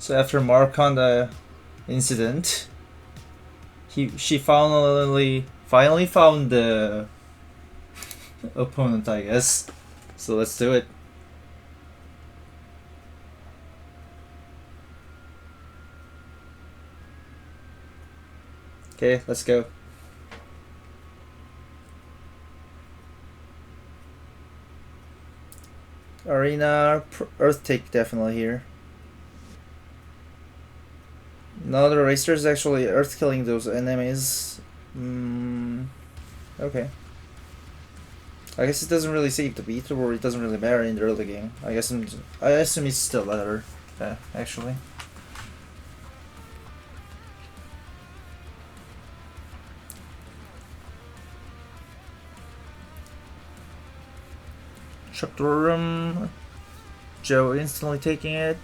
So after morraconda incident, she finally found the opponent, I guess. So let's do it. Okay, let's go. Arena Earth take definitely here. No, the Racer is actually Earth killing those enemies. Okay. I guess it doesn't really save the beat, or it doesn't really matter in the early game. I assume it's still better, actually. Trapdorum. Joe instantly taking it.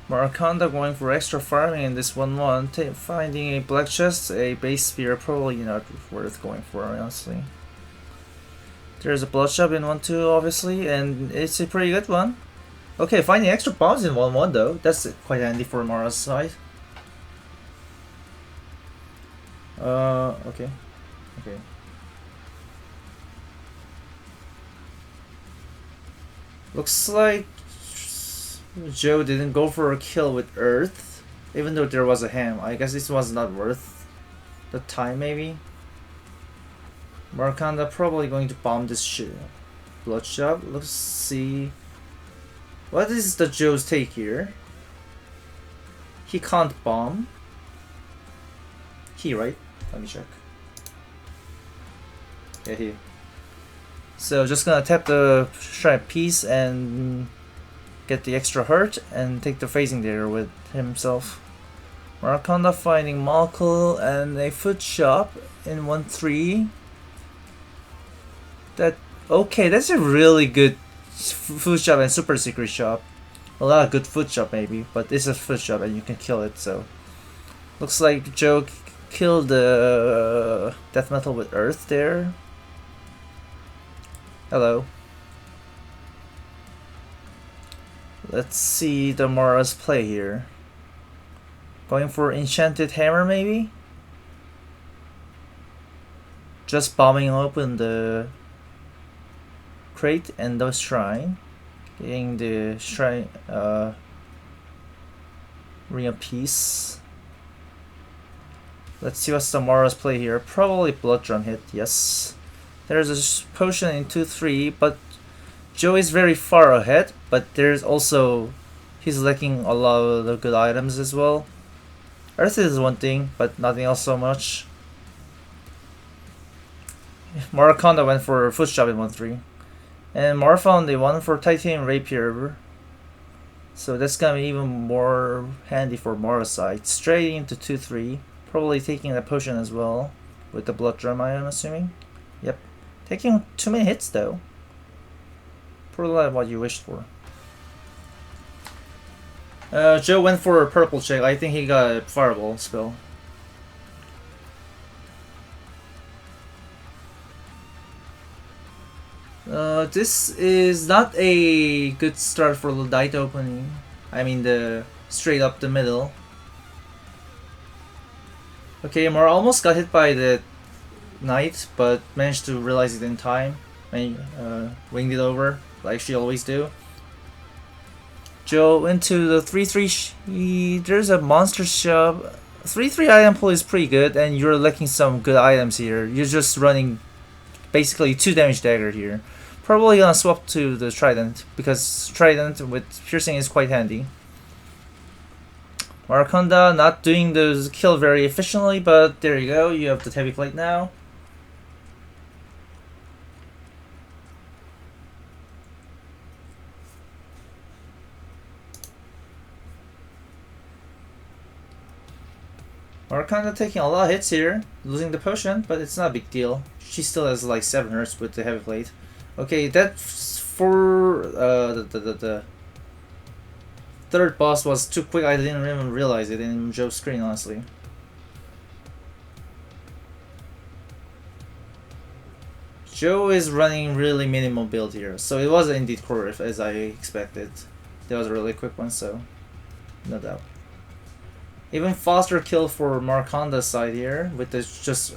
Morraconda going for extra farming in this 1-1. Finding a black chest, a base spear, probably not worth going for, honestly. There's a blood shop in 1-2, obviously, and it's a pretty good one. Okay, finding extra bombs in 1-1 though. That's quite handy for Mara's side. Okay. Okay. Looks like Joe didn't go for a kill with Earth, even though there was a ham. I guess this was not worth the time, maybe. Morraconda probably going to bomb this shit. Blood shop. Let's see. What is the Joe's take here? He can't bomb. He, right? Let me check. Yeah, he. So just gonna tap the sharp piece and get the extra hurt and take the phasing there with himself. Morraconda finding Malkul and a food shop in 1-3. Okay, that's a really good food shop and super secret shop. A lot of good food shop maybe, but it's a food shop and you can kill it, so. Looks like Joe killed the death metal with Earth there. Hello. Let's see the Mara's play here. Going for Enchanted Hammer maybe? Just bombing open the crate and the shrine. Getting the shrine Ring of Peace. Let's see what's the Mara's play here. Probably Blood Drum hit, yes. There's a potion in 2-3, but Joe is very far ahead, but there's also he's lacking a lot of the good items as well. Earth is one thing, but nothing else so much. Morraconda went for foot shop in 1-3. And Mara found the one for Titanium Rapier. So that's gonna be even more handy for Mara's side. Straight into 2-3. Probably taking the potion as well. With the blood drum, I am assuming. Yep. Taking too many hits though. Probably not what you wished for. Joe went for a purple check. I think he got a fireball spell. This is not a good start for the dice opening. I mean the straight up the middle. Okay, Mar almost got hit by the knight, but managed to realize it in time and winged it over like she always do. Joe into the 3-3. There's a monster shop. 3-3 item pool is pretty good, and you're lacking some good items here. You're just running basically 2 damage dagger here. Probably gonna swap to the trident because trident with piercing is quite handy. Morraconda not doing the kill very efficiently, but there you go. You have the heavy plate now. Morraconda taking a lot of hits here, losing the potion, but it's not a big deal. She still has like 7 hurts with the heavy plate. Okay, that's for the third boss was too quick. I didn't even realize it in Joe's screen, honestly. Joe is running really minimal build here, so it was indeed core as I expected. That was a really quick one, so no doubt. Even faster kill for morraconda's side here with the just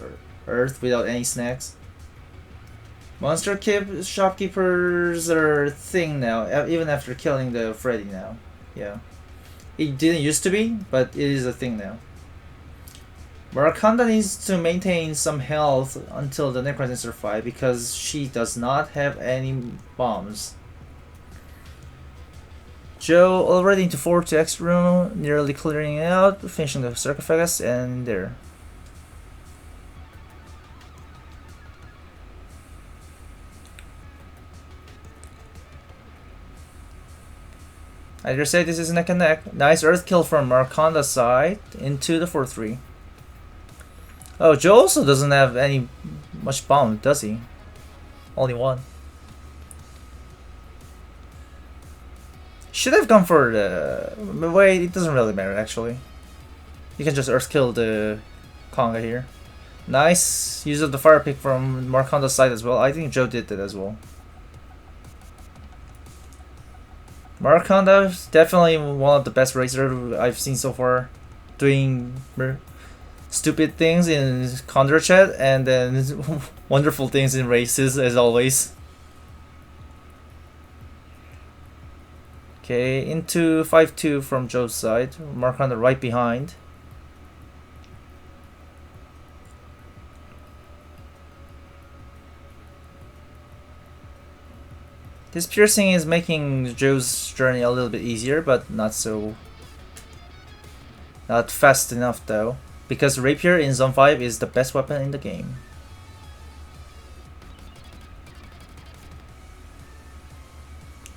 earth without any snacks. Monster shopkeepers are a thing now, even after killing the Freddy now. Yeah. It didn't used to be, but it is a thing now. Morraconda needs to maintain some health until the Necrodancer fight because she does not have any bombs. Joe already into 4-2X room, nearly clearing it out, finishing the sarcophagus, and there. I dare say this is neck and neck. Nice earth kill from Morraconda's side into the 4-3. Oh, Joe also doesn't have any much bomb, does he? Only one. Should have gone for the... Wait, it doesn't really matter actually. You can just earth kill the Conga here. Nice use of the fire pick from Morraconda's side as well. I think Joe did that as well. Morraconda is definitely one of the best racers I've seen so far, doing stupid things in Condor chat and then wonderful things in races as always. Okay, into 5-2 from Joe's side. Morraconda right behind. This piercing is making Joe's journey a little bit easier, but not fast enough though, because Rapier in Zone 5 is the best weapon in the game.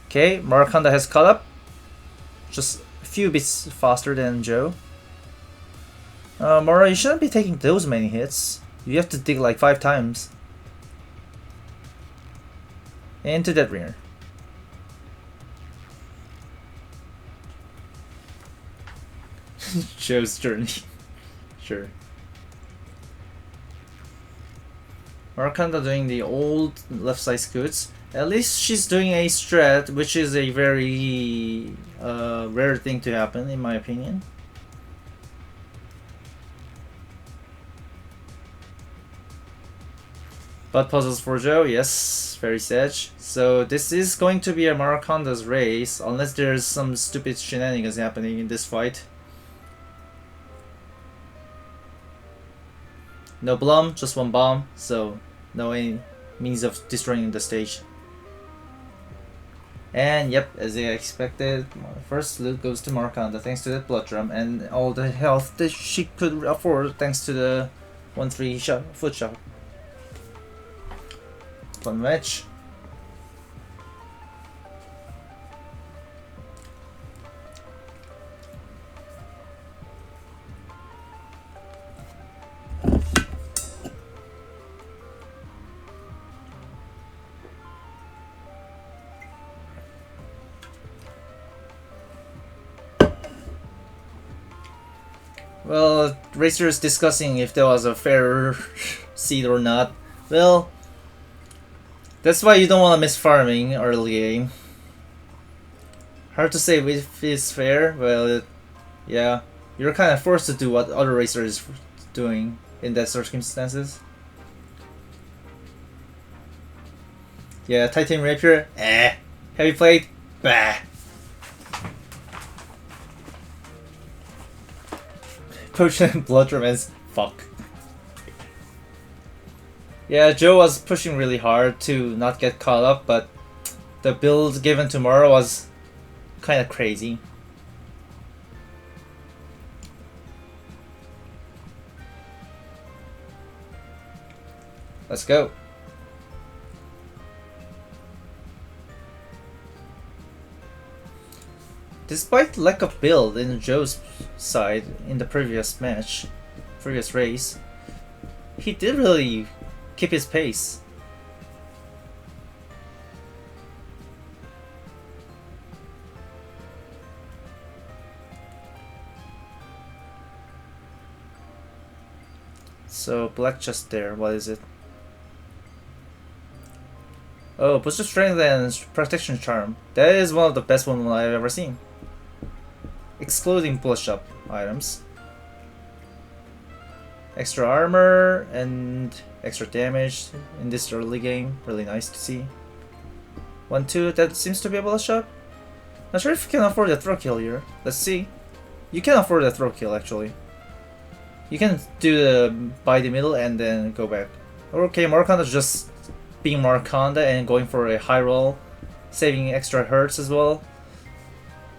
Okay, Morraconda has caught up, just a few bits faster than Joe. Mora, you shouldn't be taking those many hits. You have to dig like 5 times. Into that rear. Joe's journey. Sure. Morraconda doing the old left side scoots. At least she's doing a strat, which is a very rare thing to happen in my opinion. But puzzles for Joe, yes, very sedge. So this is going to be a Morraconda's race, unless there's some stupid shenanigans happening in this fight. No Blum, just one bomb, so no any means of destroying the stage. And yep, as I expected, first loot goes to Morraconda thanks to that blood drum and all the health that she could afford thanks to the 1-3 foot shot. Fun match. Well, Racer is discussing if there was a fair seed or not. Well, that's why you don't want to miss farming early game. Hard to say if it's fair. Well, yeah, you're kind of forced to do what other Racer is doing in that circumstances. Yeah, Titan Rapier, Heavy Plate, bah. Potion Blood Romance, fuck. Yeah, Joe was pushing really hard to not get caught up, but the build given to Mora was kind of crazy. Let's go. Despite lack of build in Joe's side in the previous race, he did really keep his pace. So black just there, what is it? Oh, boost of strength and protection charm. That is one of the best ones I've ever seen. Excluding bullet shop items. Extra armor and extra damage in this early game. Really nice to see. 1-2, that seems to be a bullet shop. Not sure if you can afford a throw kill here. Let's see. You can afford a throw kill actually. You can do the by the middle and then go back. Okay, Morraconda's just being Morraconda and going for a high roll, saving extra hurts as well.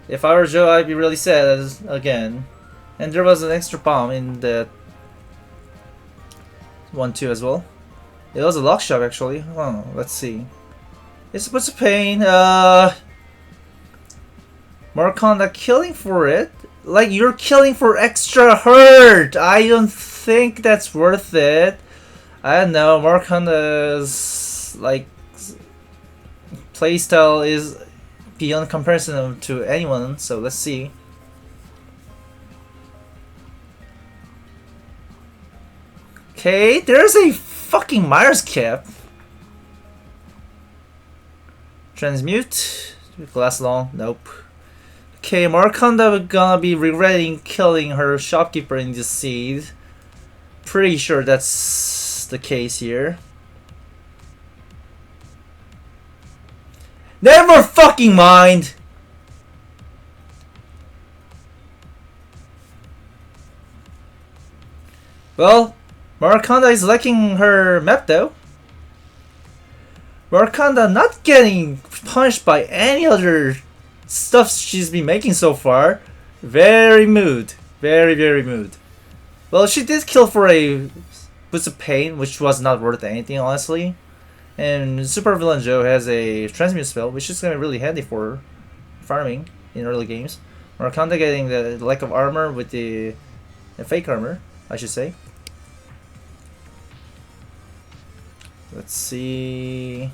If I were Joe, I'd be really sad again. And there was an extra bomb in that 1-2 as well. It was a lock shop actually. Oh, let's see. It's what's a pain. Morraconda killing for it. Like you're killing for extra hurt. I don't think that's worth it. I don't know. Morraconda's like playstyle is beyond comparison to anyone. So let's see. Okay, there's a fucking Myers cap. Transmute. Glass long. Nope. Okay, Morraconda gonna be regretting killing her shopkeeper in this seed. Pretty sure that's the case here. Never fucking mind! Well, Morraconda is liking her map though. Morraconda not getting punished by any other stuff she's been making so far. Very mood. Very mood. Well, she did kill for a boost of pain, which was not worth anything, honestly. And Supervillain Joe has a transmute spell, which is going to be really handy for farming in early games. Morraconda getting the lack of armor with the fake armor, I should say. Let's see.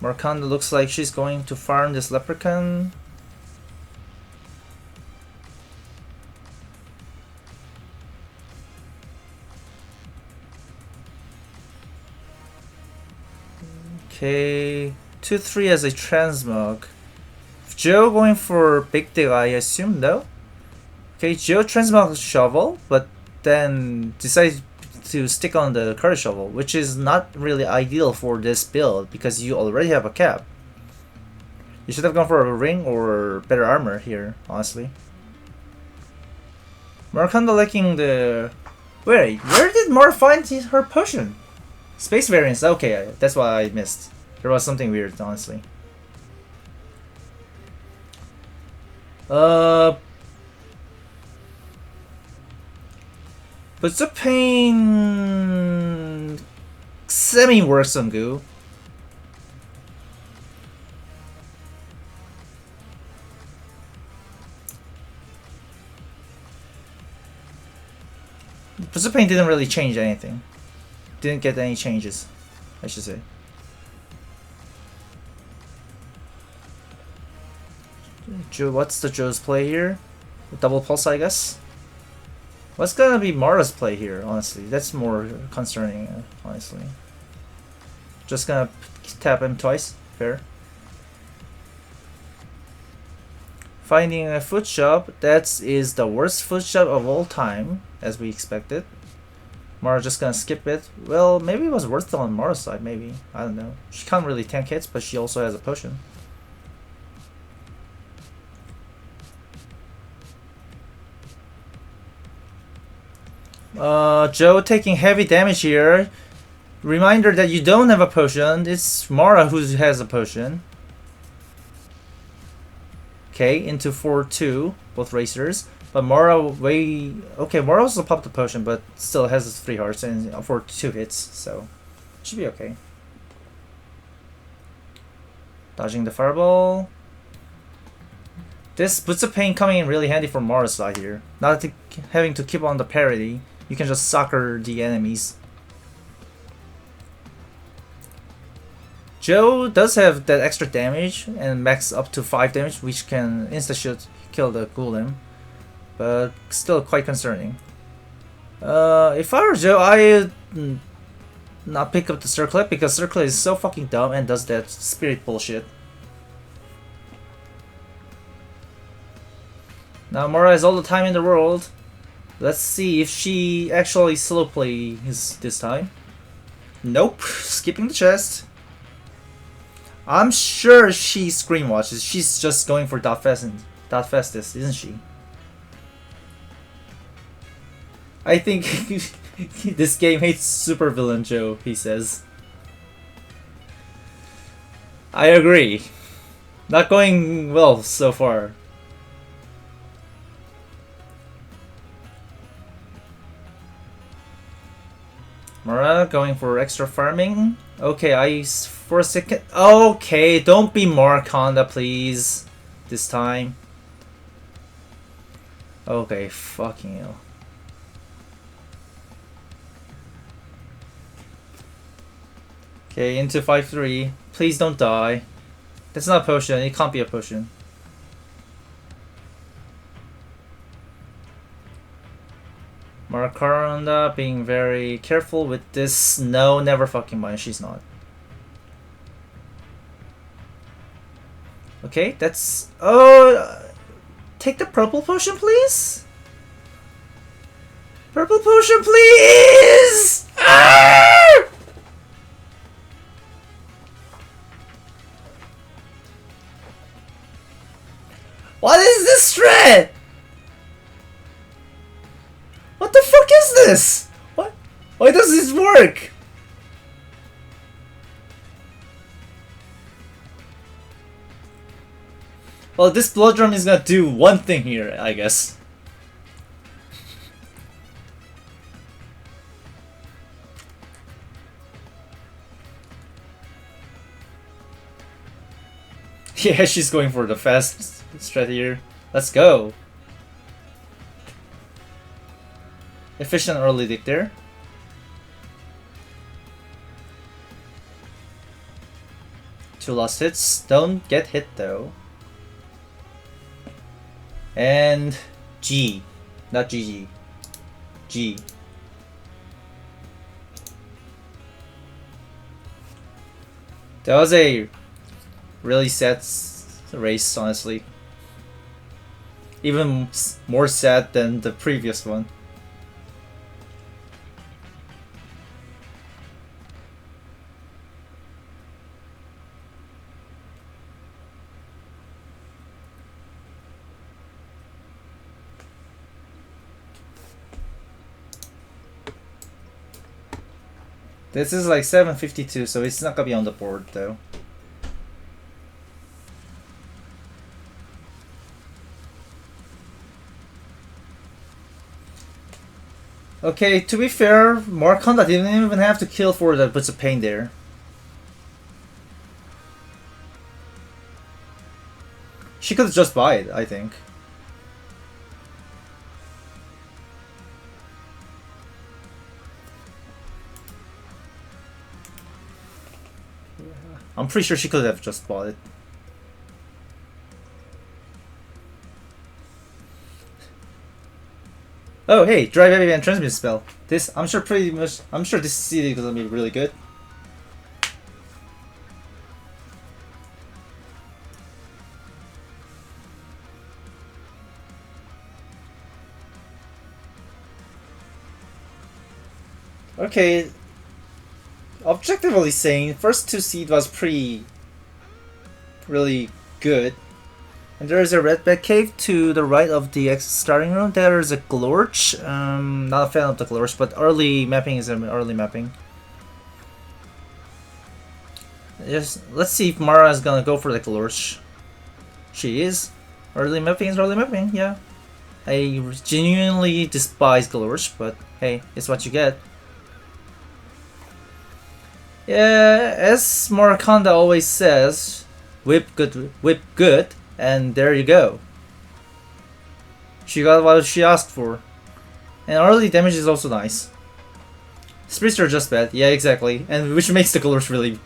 Morraconda looks like she's going to farm this leprechaun. Okay, 2-3 as a transmog. Joe going for big dig, I assume, no? Okay, Joe transmog shovel, but then decided to stick on the curse shovel, which is not really ideal for this build because you already have a cap. You should have gone for a ring or better armor here, honestly. Morraconda liking the... Wait, where did Mor find her potion? Space variants, okay, that's what I missed. There was something weird, honestly. But the pain semi works on Goo. But the pain didn't really change anything. Didn't get any changes, I should say. Joe, what's the Joe's play here? A double pulse, I guess. What's gonna be Mara's play here, honestly? That's more concerning, honestly. Just gonna tap him twice. Fair. Finding a food shop. That is the worst food shop of all time, as we expected. Mara just gonna skip it. Well, maybe it was worth it on Mara's side, maybe. I don't know. She can't really tank hits, but she also has a potion. Joe taking heavy damage here. Reminder that you don't have a potion. It's Mara who has a potion. Okay, into 4-2, both racers. But Mara okay, Mara also popped the potion, but still has his 3 hearts and for 2 hits, so should be okay. Dodging the fireball. This Boots of Pain coming in really handy for Mara's side here. Not having to keep on the parry. You can just sucker the enemies. Joe does have that extra damage and max up to 5 damage, which can insta-shoot kill the golem. But still quite concerning. If I were Joe, I not pick up the circlet because circlet is so fucking dumb and does that spirit bullshit. Now Mora has all the time in the world. Let's see if she actually slow plays this time. Nope, skipping the chest. I'm sure she screen watches. She's just going for dot festus, isn't she? I think this game hates supervillain Joe, he says. I agree. Not going well so far. Mora going for extra farming. Okay, for a second. Okay, don't be morraconda, please. This time. Okay, fucking hell. Okay, into 5-3. Please don't die. That's not a potion. It can't be a potion. morraconda being very careful with this. No, never fucking mind. She's not. Okay, that's... Oh... Take the purple potion, please? Purple potion, please! Ah! What is this threat? What the fuck is this? What? Why does this work? Well, this blood drum is gonna do one thing here, I guess. Yeah, she's going for the fast strat here. Let's go. Efficient early dictator. Two lost hits. Don't get hit though. And G. Not GG. G. That was a really sad race, honestly. Even more sad than the previous one. This is like 752, so it's not gonna be on the board though. Okay, to be fair, morraconda didn't even have to kill for the bits of pain there. She could just buy it, I think. I'm pretty sure she could have just bought it. Oh hey, drive heavy and transmit spell. This I'm sure this CD is gonna be really good. Okay, objectively saying, first two seed was really good. And there is a red bed cave to the right of the starting room. There is a glorch. Not a fan of the glorch, but early mapping is an early mapping. Yes, let's see if Mara is gonna go for the glorch. She is. Early mapping is early mapping, yeah. I genuinely despise glorch, but hey, it's what you get. Yeah, as morraconda always says, whip good, and there you go. She got what she asked for. And early damage is also nice. Spirits are just bad, yeah, exactly. And which makes the colors really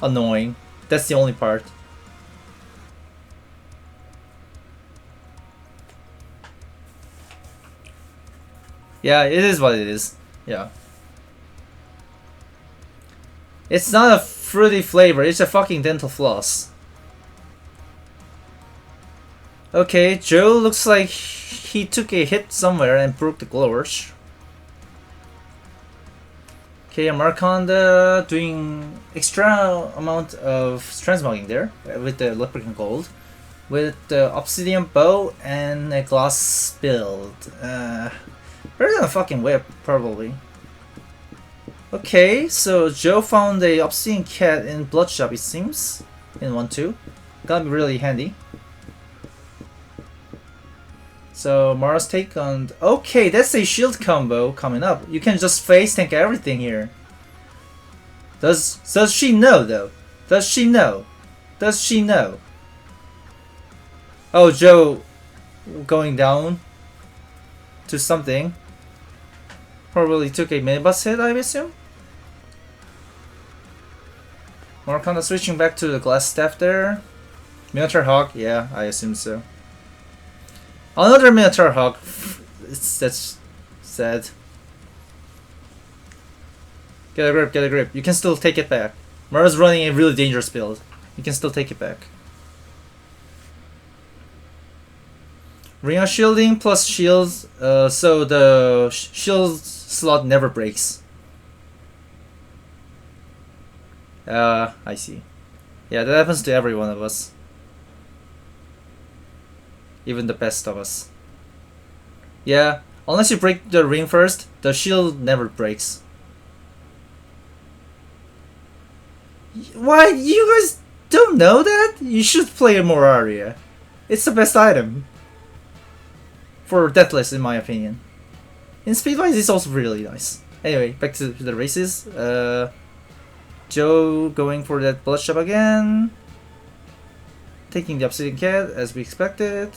annoying. That's the only part. Yeah, it is what it is. Yeah. It's not a fruity flavor, it's a fucking dental floss. Okay, Joe looks like he took a hit somewhere and broke the glowers. Okay, morraconda doing extra amount of transmugging there with the leprechaun gold. With the obsidian bow and a glass build. Better than a fucking whip, probably. Okay, so Joe found a obsidian cat in Bloodshop, it seems. In 1-2. Gonna be really handy. So Mara's take on... Okay, that's a shield combo coming up. You can just face tank everything here. Does she know though? Does she know? Does she know? Oh, Joe going down to something. Probably took a minibus hit, I assume. Morraconda switching back to the glass staff there. Minotaur Hawk, yeah, I assume so. Another Minotaur Hawk. That's sad. Get a grip, get a grip. You can still take it back. Mara's running a really dangerous build. You can still take it back. Ring of shielding plus shields, so the shield slot never breaks. I see. Yeah, that happens to every one of us. Even the best of us. Yeah, unless you break the ring first, the shield never breaks. Why? You guys don't know that? You should play a Moraria. It's the best item. For Deathless, in my opinion. In Speedwise, it's also really nice. Anyway, back to the races. Joe going for that Bloodshop again. Taking the Obsidian Cat, as we expected.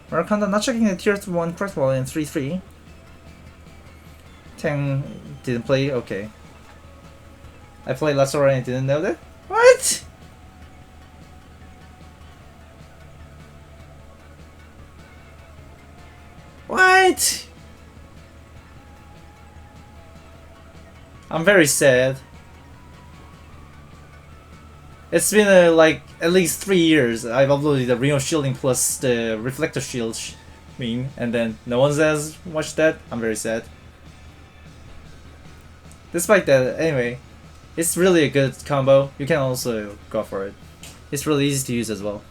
Morraconda not checking the tier 1 crossball in 3-3. Tang didn't play, okay. I played last already and didn't know that? What? What? I'm very sad. It's been like at least 3 years. I've uploaded the Ring of Shielding plus the Reflector Shield meme, and then no one has watched that. I'm very sad. Despite that, anyway, it's really a good combo. You can also go for it. It's really easy to use as well.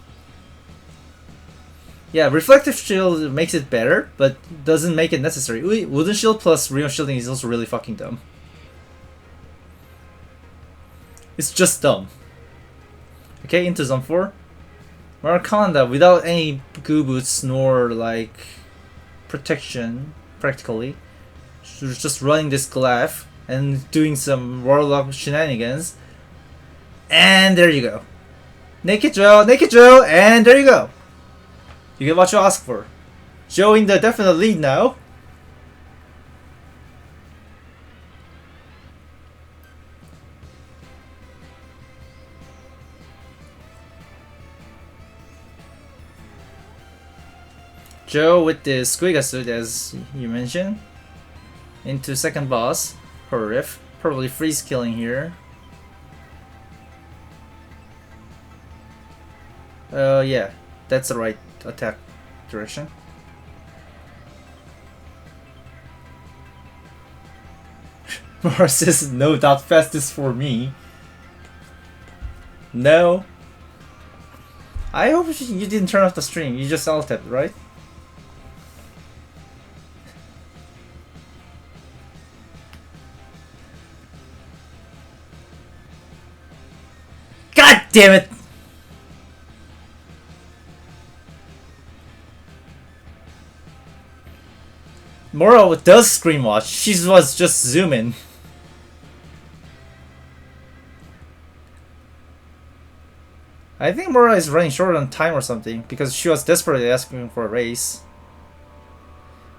Yeah, Reflective Shield makes it better, but doesn't make it necessary. Wooden Shield plus Ring of Shielding is also really fucking dumb. It's just dumb. Okay, into Zone 4. Morraconda without any goo boots nor like protection, practically. Just running this Glaive and doing some Warlock shenanigans. And there you go. Naked Joe, and there you go. You get what you ask for. Joe in the definite lead now. Joe with the Squigga suit, as you mentioned. Into second boss. Per riff. Probably freeze killing here. Yeah. That's the right attack direction. Mars says no doubt fastest for me. No. I hope you didn't turn off the stream. You just alt-tapped, right? God damn it! Mora does screen watch. She was just zooming. I think Mora is running short on time or something because she was desperately asking for a race.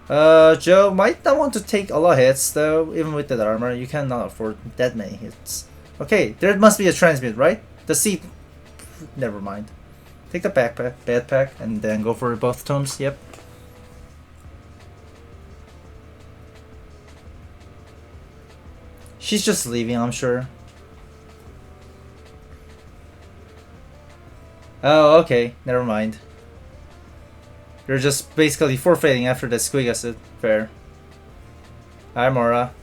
Joe might not want to take a lot of hits though. Even with that armor, you cannot afford that many hits. Okay, there must be a transmute, right? The seat. Never mind. Take the backpack, and then go for both tomes. Yep. She's just leaving, I'm sure. Oh, okay. Never mind. You're just basically forfeiting after the squig acid. Fair. Hi, Mora.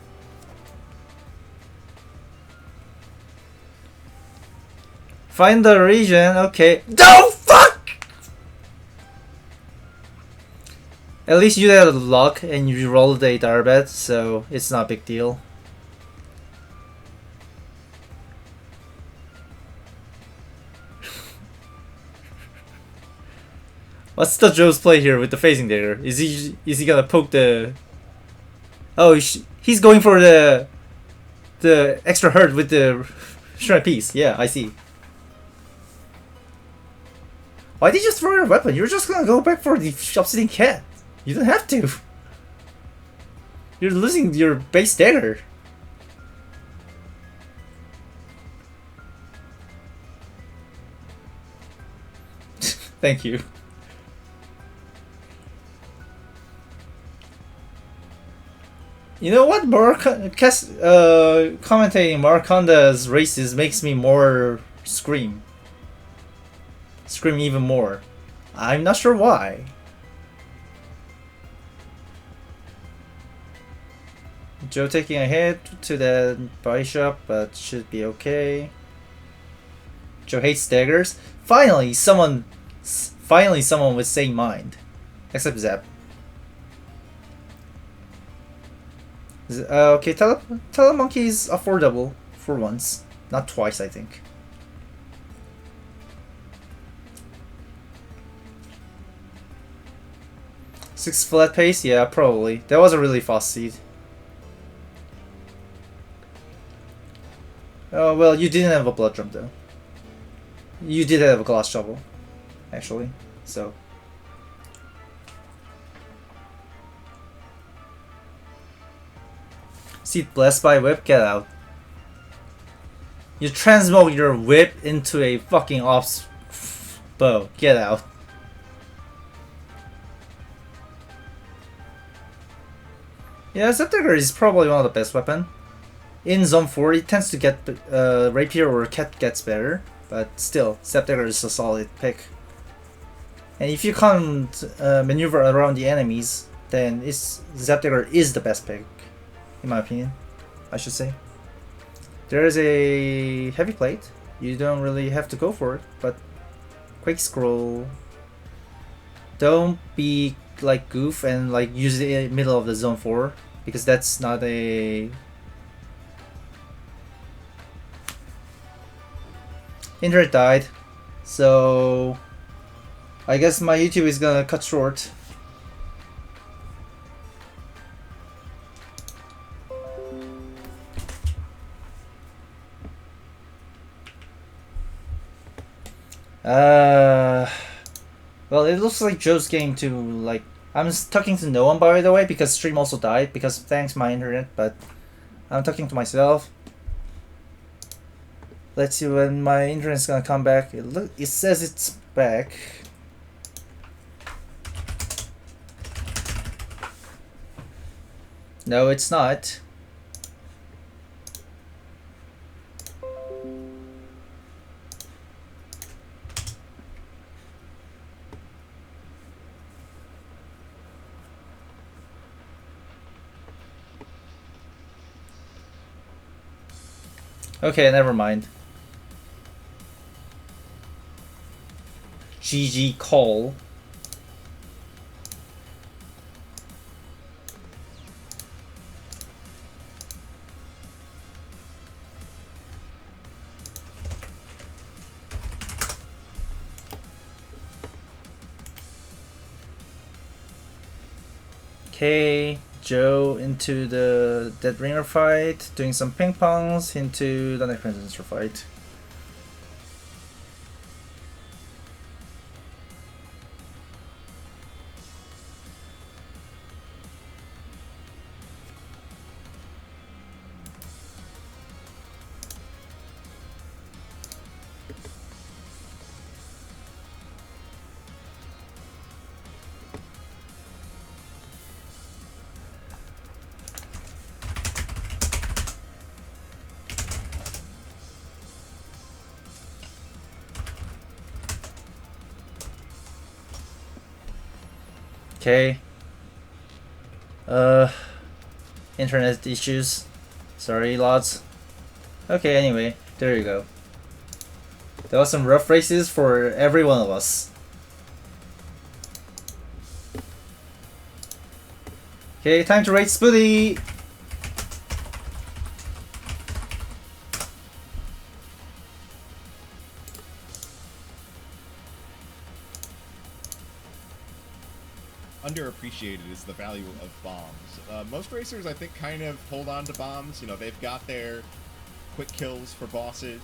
Find the region. Okay. No, fuck! At least you had luck and you rolled a darbet, so it's not a big deal. What's the Joe's play here with the phasing dagger? Is he gonna poke the? Oh, he's going for the extra hurt with the shred piece. Yeah, I see. Why did you throw your weapon? You're just gonna go back for the obsidian cat. You don't have to. You're losing your base dagger. Thank you. You know what? Commentating Morraconda's races makes me more scream. Scream even more. I'm not sure why. Joe taking a hit to the body shop, but should be okay. Joe hates daggers. Finally, someone with sane mind. Except Zap. Okay, Telemonkey is affordable for once. Not twice, I think. Six flat pace? Yeah, probably. That was a really fast seed. Oh, well, you didn't have a blood drum, though. You did have a glass shovel, actually, so... Seed blessed by whip? Get out. You transmog your whip into a fucking ops bow. Get out. Yeah, Zepdagger is probably one of the best weapon. In Zone 4, it tends to get Rapier or Cat gets better, but still, Zepdagger is a solid pick. And if you can't maneuver around the enemies, then Zepdagger is the best pick, in my opinion, I should say. There is a heavy plate. You don't really have to go for it, but quick scroll. Don't be like goof and like use the middle of the Zone 4, because that's not a... Internet died, so I guess my YouTube is gonna cut short. Well, it looks like Joe's game to like... I'm talking to no one, by the way, because stream also died, because thanks my internet, but I'm talking to myself. Let's see when my internet's gonna come back. It says it's back. No, it's not. Okay, never mind. GG call. Okay, Joe into the Dead Ringer fight, doing some ping pongs into the Necromancer fight. Okay. Internet issues. Sorry, lads. Okay, anyway, there you go. There was some rough races for every one of us. Okay, time to race Spooty! Underappreciated is the value of bombs. Most racers, I think, kind of hold on to bombs. You know, they've got their quick kills for bosses.